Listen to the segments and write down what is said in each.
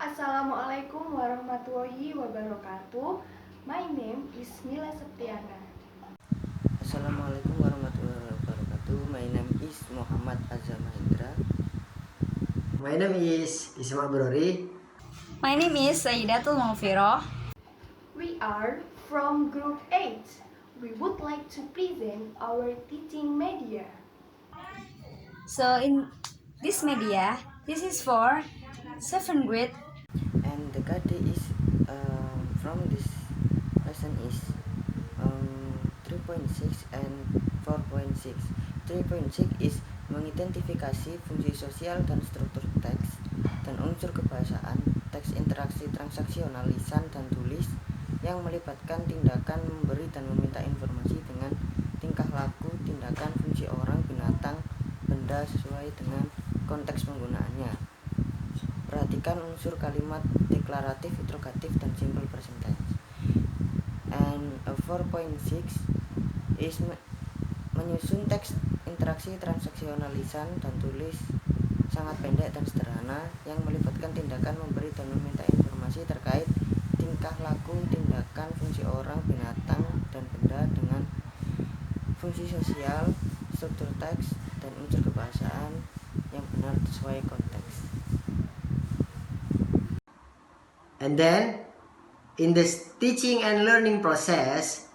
Assalamu'alaikum warohmatullahi wabarokaatuh. My name is Milla Septiana. Assalamualaikum warahmatullahi wabarakatuh. My name is Azza Mahendra. My name is Isma Abrori. My name is Sayyidatul Maghfiroh. We are from Group 8. We would like to present our teaching media. So in this media, this is for 7th grade. And the kata is from this lesson is 3.6 and 4.6. 3.6 is mengidentifikasi fungsi sosial dan struktur teks dan unsur kebahasaan, teks interaksi transaksional lisan dan tulis yang melibatkan tindakan memberi dan meminta informasi dengan tingkah laku, tindakan, fungsi orang, binatang, benda sesuai dengan konteks penggunaannya. Perhatikan unsur kalimat deklaratif, interrogatif, dan simple present tense. And 4.6 is menyusun teks interaksi transaksional lisan dan tulis sangat pendek dan sederhana yang melibatkan tindakan memberi dan meminta informasi terkait tingkah laku, tindakan, fungsi orang, binatang, dan benda dengan fungsi sosial, struktur teks, dan unsur kebahasaan yang benar sesuai konteks. And then, in this teaching and learning process,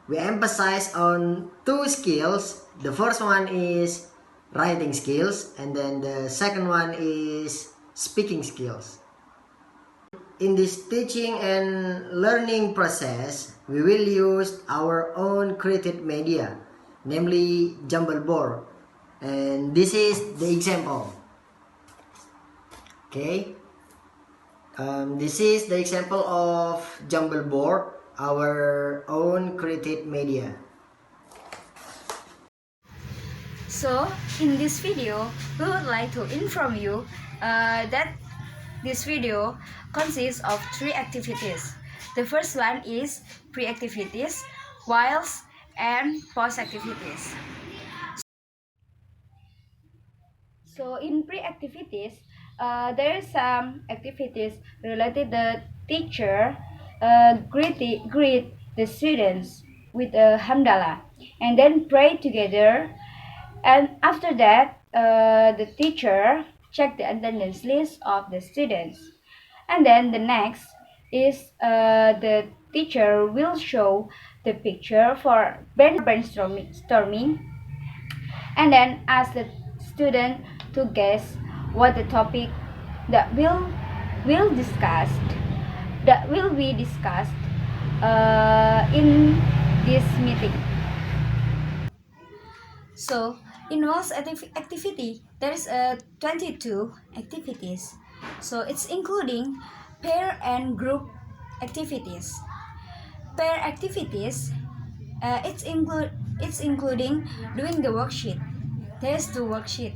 we emphasize on two skills. The first one is writing skills, and then the second one is speaking skills. In this teaching and learning process, we will use our own created media, namely jumble board. And this is the example. Okay. This is the example of jumble board, our own created media. So in this video, we would like to inform you that this video consists of 3 activities. The first one is pre-activities, whiles, and post-activities. So in pre-activities, there is some activities related the teacher greet the students with a hamdalah and then pray together, and after that the teacher check the attendance list of the students, and then the next is the teacher will show the picture for brainstorming and then ask the student to guess what the topic that will be discussed in this meeting. So in most activity there is 22 activities. So it's including pair and group activities. Pair activities it's including doing the worksheet. There's 2 worksheet.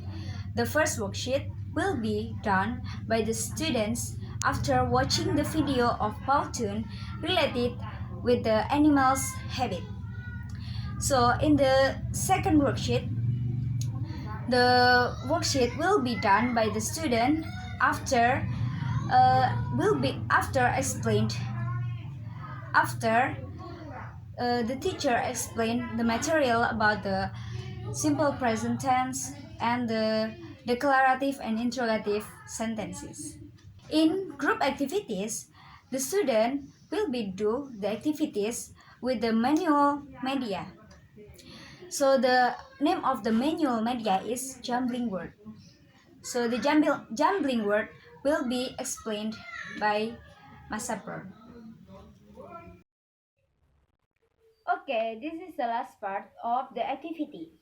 The first worksheet will be done by the students after watching the video of Powtoon related with the animal's habit. So in the second worksheet, the worksheet will be done by the student after the teacher explained the material about the simple present tense and the declarative and interrogative sentences. In group activities, the student will do the activities with the manual media. So the name of the manual media is Jumbling word. So the jumbling word will be explained by Abrori. Okay, this is the last part of the activity.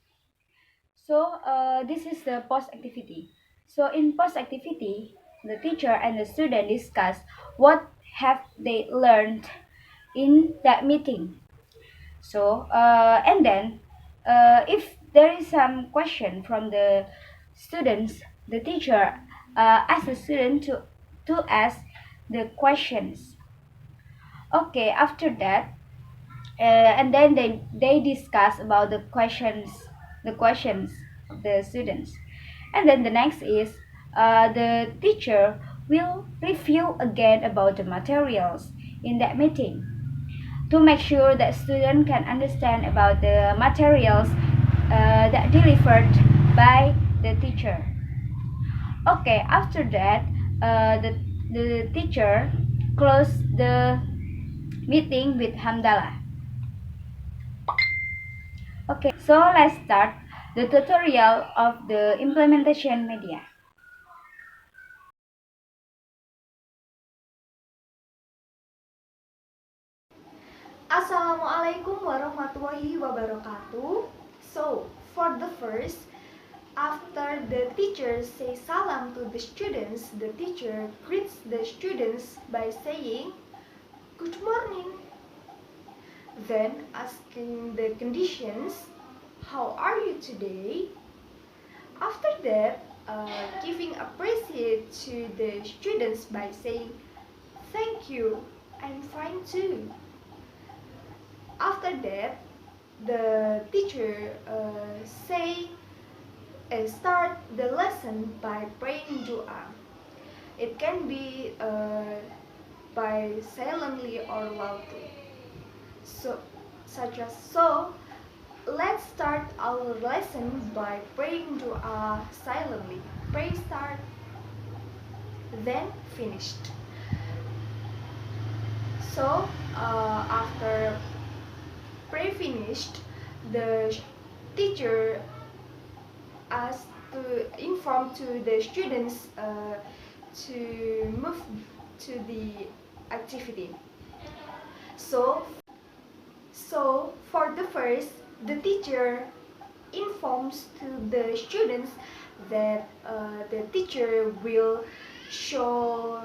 So this is the post activity. So in post activity, the teacher and the student discuss what have they learned in that meeting. So and then if there is some question from the students, the teacher asks the student to ask the questions. Okay, after that, and then they discuss about the questions of the students, and then the next is the teacher will review again about the materials in that meeting to make sure that students can understand about the materials that delivered by the teacher. Okay, after that, the teacher closed the meeting with hamdalah. Okay, so let's start the tutorial of the implementation media. Assalamu'alaikum warohmatullahi wabarokaatuh. So, for the first, after the teacher says salam to the students, the teacher greets the students by saying, "Good morning." Then asking the conditions, "How are you today?" After that, giving appreciate to the students by saying, "Thank you, I'm fine too." After that, the teacher start the lesson by praying dua. It can be by silently or loudly. So, let's start our lesson by praying dua silently. Pray start, then finished. So, after pray finished, the teacher asked to inform to the students to move to the activity. So for the first, the teacher informs to the students that the teacher will show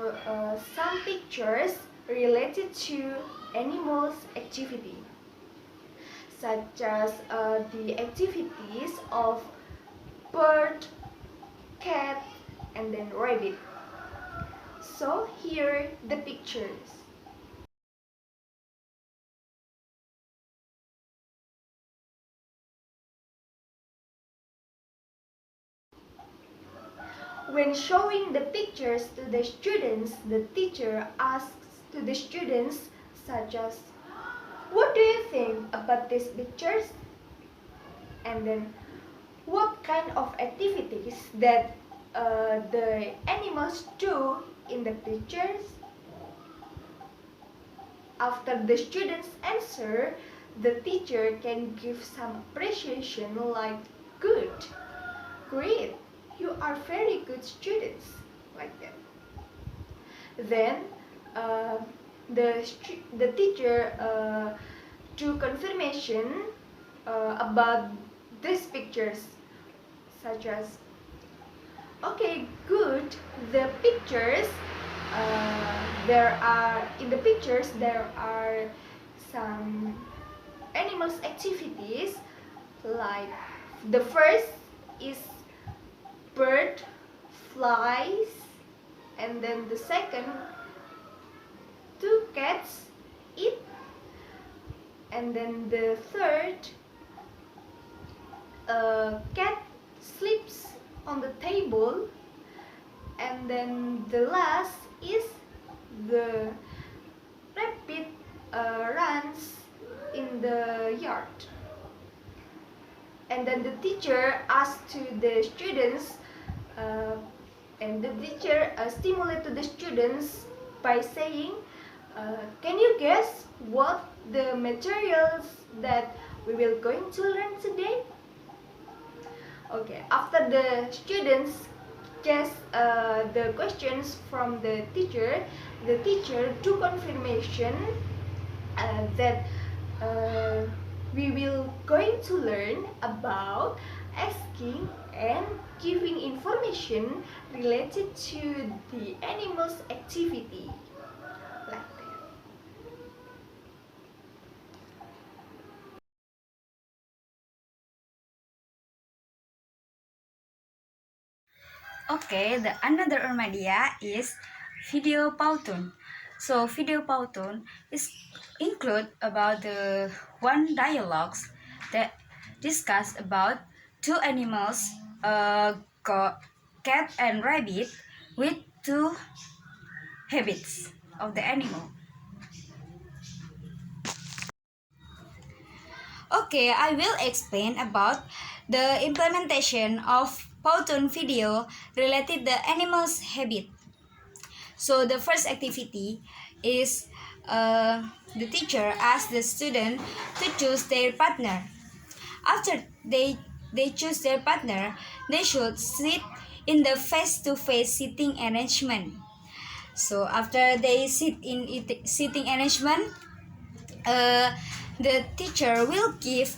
some pictures related to animals activity, such as the activities of bird, cat, and then rabbit. So here the pictures. When showing the pictures to the students, the teacher asks to the students such as, "What do you think about these pictures?" And then, "What kind of activities that the animals do in the pictures?" After the students answer, the teacher can give some appreciation like, "Good, great, you are very good students," like that. Then the teacher do confirmation about these pictures, such as, "Okay, good, the pictures in the pictures there are some animals activities, like the first is bird, flies, and then the second, two cats eat, and then the third, a cat sleeps on the table, and then the last is the rabbit runs in the yard." And then the teacher asked to the students, and the teacher stimulated the students by saying, "Can you guess what the materials that we will going to learn today?" Okay, after the students guess the questions from the teacher do confirmation that we will going to learn about asking and giving information related to the animals activity, like that. Okay, the another media is video Powtoon. So video Powtoon is include about the one dialogues that discuss about two animals, cat and rabbit, with two habits of the animal. Okay, I will explain about the implementation of Powtoon video related the animal's habit. So the first activity is the teacher asks the student to choose their partner. After they choose their partner, they should sit in the face-to-face sitting arrangement. So after they sit in sitting arrangement, the teacher will give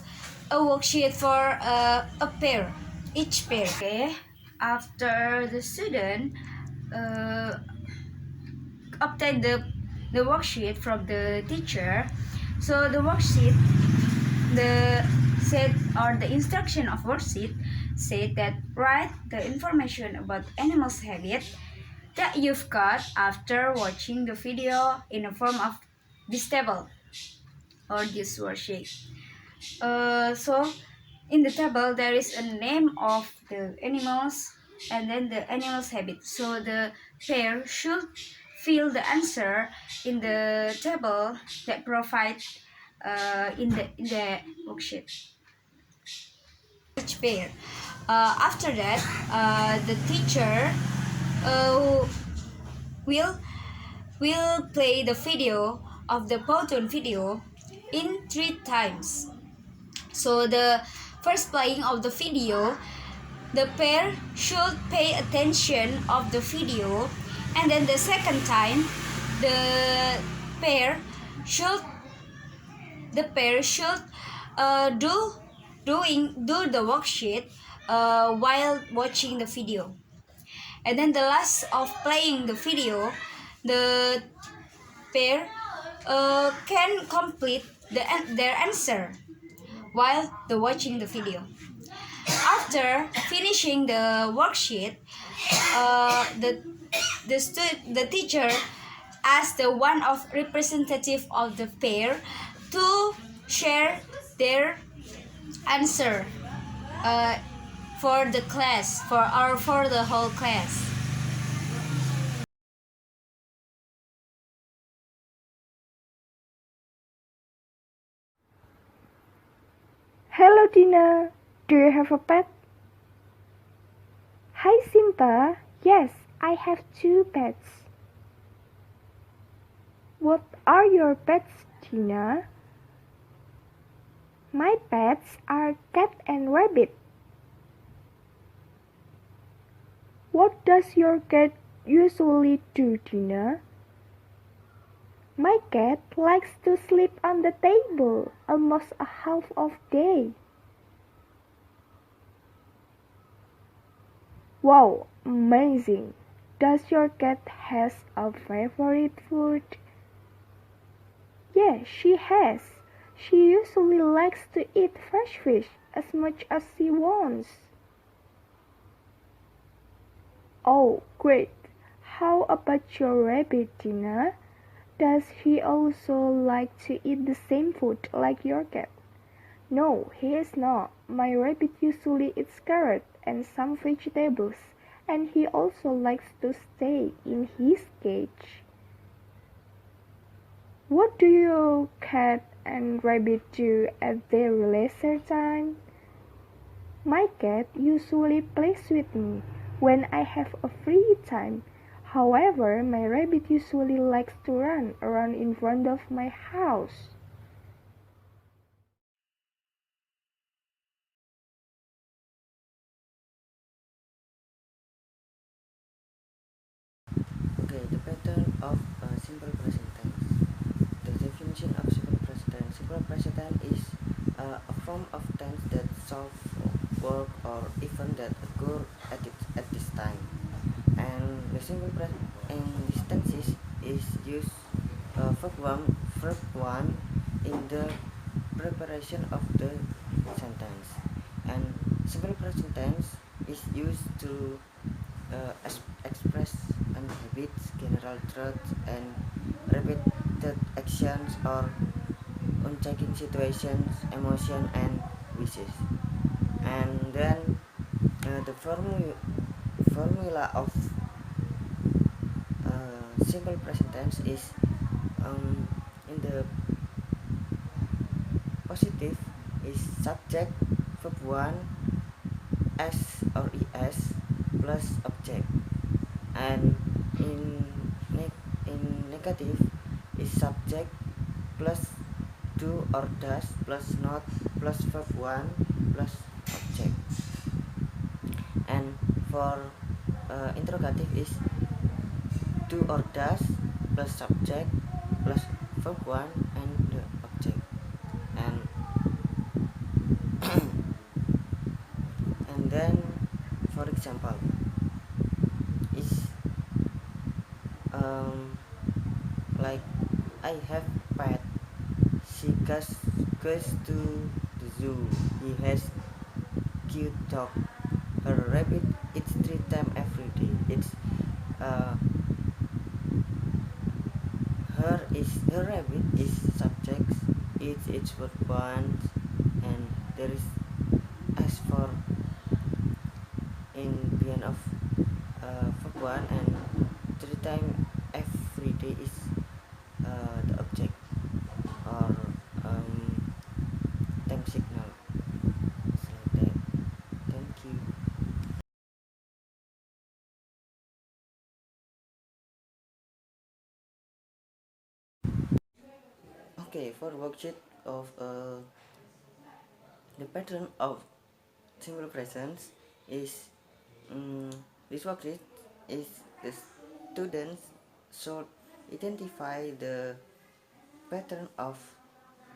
a worksheet for a pair, each pair. Okay, after the student obtain the worksheet from the teacher, so the worksheet, the set or the instruction of worksheet said that write the information about animals' habit that you've got after watching the video in the form of this table or this worksheet. So in the table there is a name of the animals and then the animal's habit. So the pair should fill the answer in the table that provide in the worksheet. Each pair. After that, the teacher uh, will play the video of the Powtoon video in 3 times. So the first playing of the video, the pair should pay attention of the video, and then the second time, the pair should do the worksheet while watching the video. And then the last of playing the video, the pair can complete their answer while watching the video. After finishing the worksheet, the teacher asks the one of representative of the pair to share their answer for the class, for the whole class. Hello Dina, do you have a pet? Hi Sinta, yes, I have 2 pets. What are your pets, Dina? My pets are cat and rabbit. What does your cat usually do, Dina? My cat likes to sleep on the table almost a half of day. Wow, amazing! Does your cat has a favorite food? Yes, she has. She usually likes to eat fresh fish as much as she wants. Oh, great! How about your rabbit, Dina? Does he also like to eat the same food like your cat? No, he is not. My rabbit usually eats carrot and some vegetables, and he also likes to stay in his cage. What do your cat and rabbit do at their leisure time? My cat usually plays with me when I have a free time. However, my rabbit usually likes to run around in front of my house. Okay, the pattern of simple present tense. The definition of simple present tense. Simple present tense is a form of tense that solves work or event that occur at this time. And the simple present in these tenses is use verb one in the preparation of the sentence. And simple present tense is used to express habits, general truths, and repeated actions or unchanging situations, emotion, and wishes. And then the formula of simple present tense is in the positive is subject, verb 1, s or es plus object, and in negative is subject plus do or does plus not plus verb 1 plus object, and for interrogative is do or does plus subject plus verb 1 and the object, and and then for example is like I have pet, she goes to the zoo, he has cute dog, her rabbit eats 3 times every day. It's her rabbit is subject, it's verb 1, and there is as for in behind of verb 1, and 3 times every day is the object or time signal. It's like that. Thank you. Okay, for worksheet of the pattern of simple presence is this worksheet is the students should identify the pattern of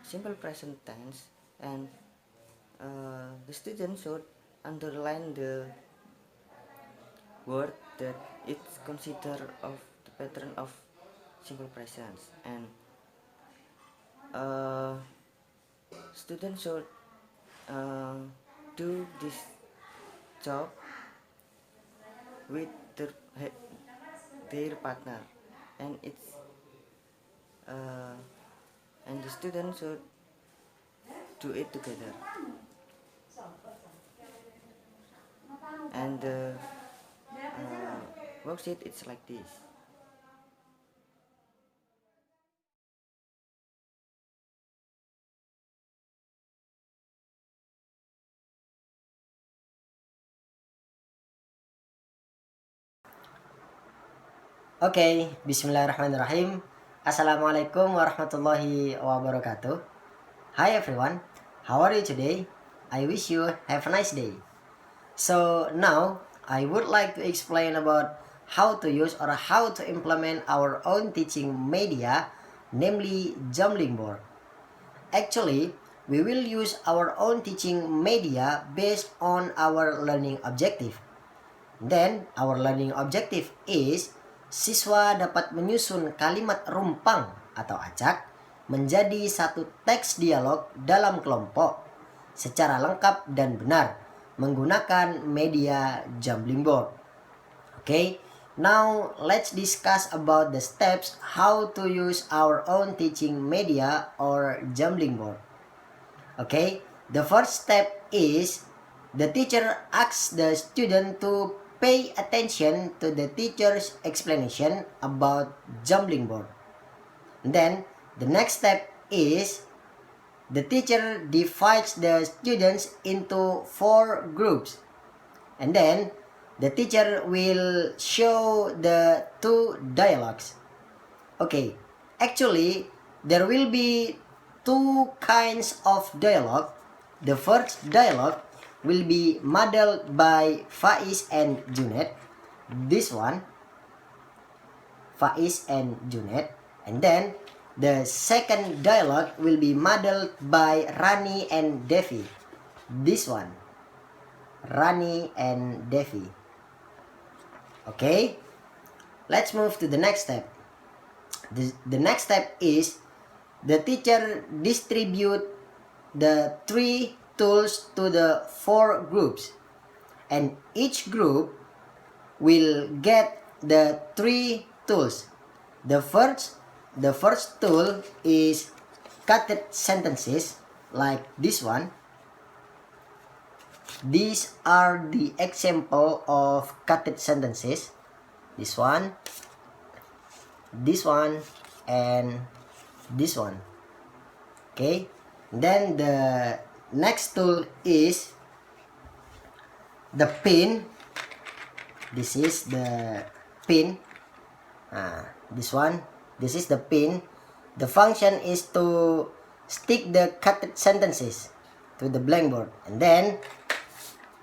simple present tense, and the student should underline the word that it's considered of the pattern of simple presence, and students should do this job with their partner, and it's and the students should do it together, and the worksheet it's like this. Okay, bismillahirrahmanirrahim. Assalamualaikum warahmatullahi wabarakatuh. Hi everyone, how are you today? I wish you have a nice day. So now I would like to explain about how to use or how to implement our own teaching media, namely Jumbling board. Actually, we will use our own teaching media based on our learning objective. Then, our learning objective is siswa dapat menyusun kalimat rumpang atau acak menjadi satu teks dialog dalam kelompok secara lengkap dan benar menggunakan media Jumbling board. Okay, now let's discuss about the steps how to use our own teaching media or Jumbling board. Okay, the first step is the teacher asks the student to pay attention to the teacher's explanation about Jumbling board. Then, the next step is the teacher divides the students into 4 groups. And then, the teacher will show the 2 dialogues. Okay, actually, there will be 2 kinds of dialogue. The first dialogue will be modeled by Faiz and Junaid. This one, Faiz and Junaid. And then the second dialogue will be modeled by Rani and Devi. This one, Rani and Devi. Okay, let's move to the next step. The next step is the teacher distribute the 3 tools to the 4 groups, and each group will get the 3 tools. The first tool is cutted sentences like this one. These are the example of cutted sentences. This one, this one, and this one. Okay, then the next tool is the pin. This is the pin. This one, this is the pin. The function is to stick the cutted sentences to the blackboard. And then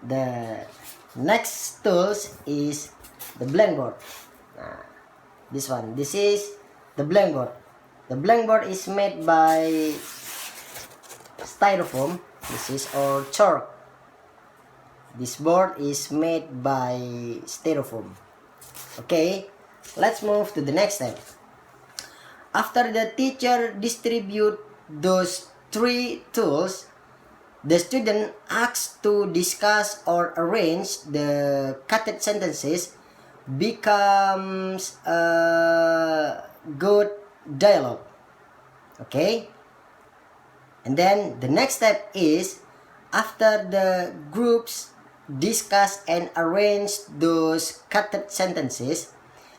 the next tools is the blackboard. This one, this is the blackboard. The blackboard is made by styrofoam. This is or chalk. This board is made by styrofoam. Okay, let's move to the next step. After the teacher distribute those three tools, the student asks to discuss or arrange the cutted sentences becomes a good dialogue. Okay, and then the next step is after the groups discuss and arrange those cutted sentences,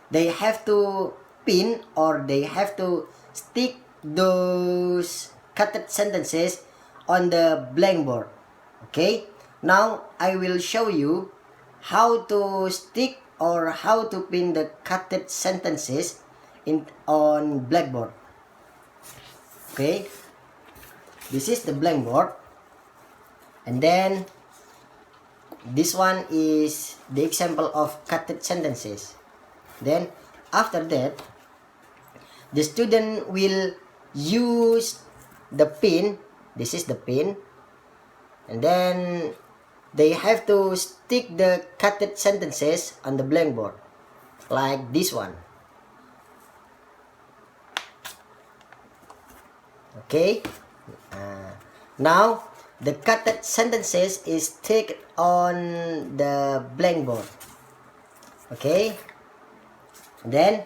they have to pin or they have to stick those cutted sentences on the blackboard. Okay, now I will show you how to stick or how to pin the cutted sentences on blackboard. Okay, this is the blackboard, and then this one is the example of cutted sentences. Then after that, the student will use the pin. This is the pin, and then they have to stick the cutted sentences on the blackboard like this one. Okay, now the cutted sentences is stick on the blackboard. Okay, then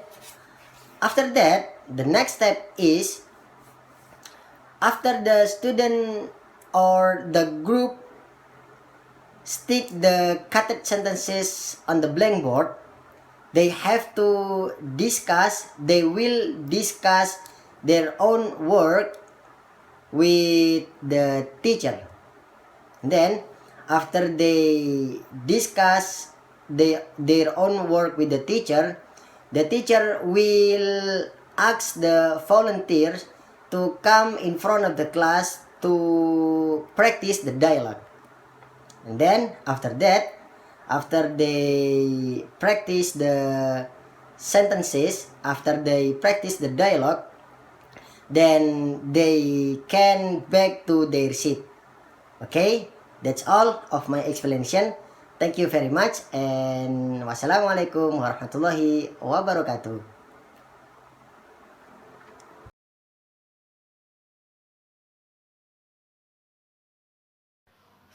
after that, the next step is after the student or the group stick the cutted sentences on the blackboard, they have to discuss, they will discuss their own work with the teacher. Then after they discuss their own work with the teacher will ask the volunteers to come in front of the class to practice the dialogue. And then after that, after they practice the sentences, after they practice the dialogue, then they can back to their seat. Okay, that's all of my explanation. Thank you very much, and wassalamualaikum warahmatullahi wabarokaatuh.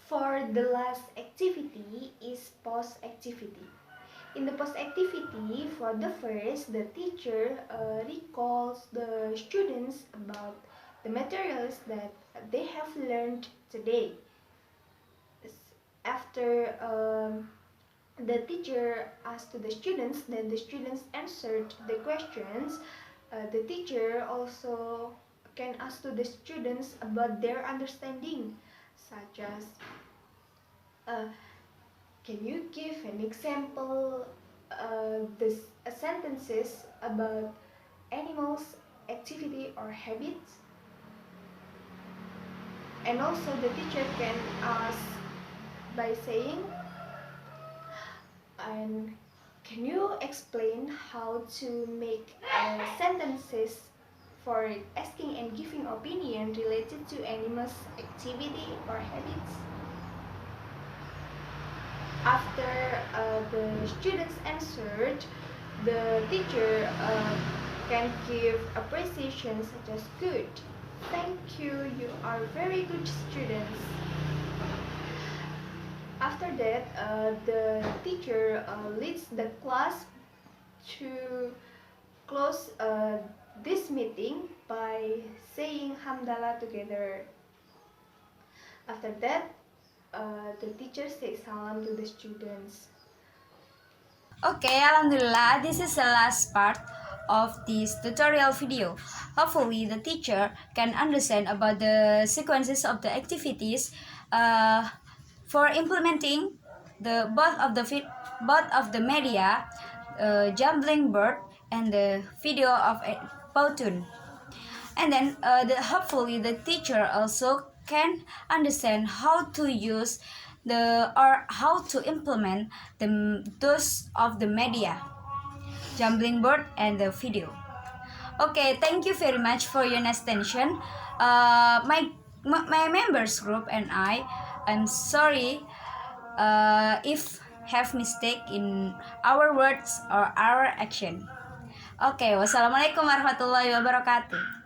For the last activity is post activity. In the post activity, for the first, the teacher recalls the students about the materials that they have learned today. After the teacher asked to the students, then the students answered the questions. The teacher also can ask to the students about their understanding, such as can you give an example this sentences about animals, activity or habits? And also the teacher can ask by saying, and can you explain how to make sentences for asking and giving opinion related to animals, activity or habits? After the students answered, the teacher can give appreciation such as good, thank you, you are very good students. After that, the teacher leads the class to close this meeting by saying hamdalah together. After that, the teacher says salam to the students. Okay, Alhamdulillah, this is the last part of this tutorial video. Hopefully, the teacher can understand about the sequences of the activities for implementing the both of the media, Jumbling bird and the video of Powtoon. And then hopefully the teacher also can understand how to use how to implement those of the media, Jumbling board and the video. Okay, thank you very much for your attention. My members group and I'm sorry if have mistake in our words or our action. Okay, wassalamualaikum warahmatullahi wabarakatuh.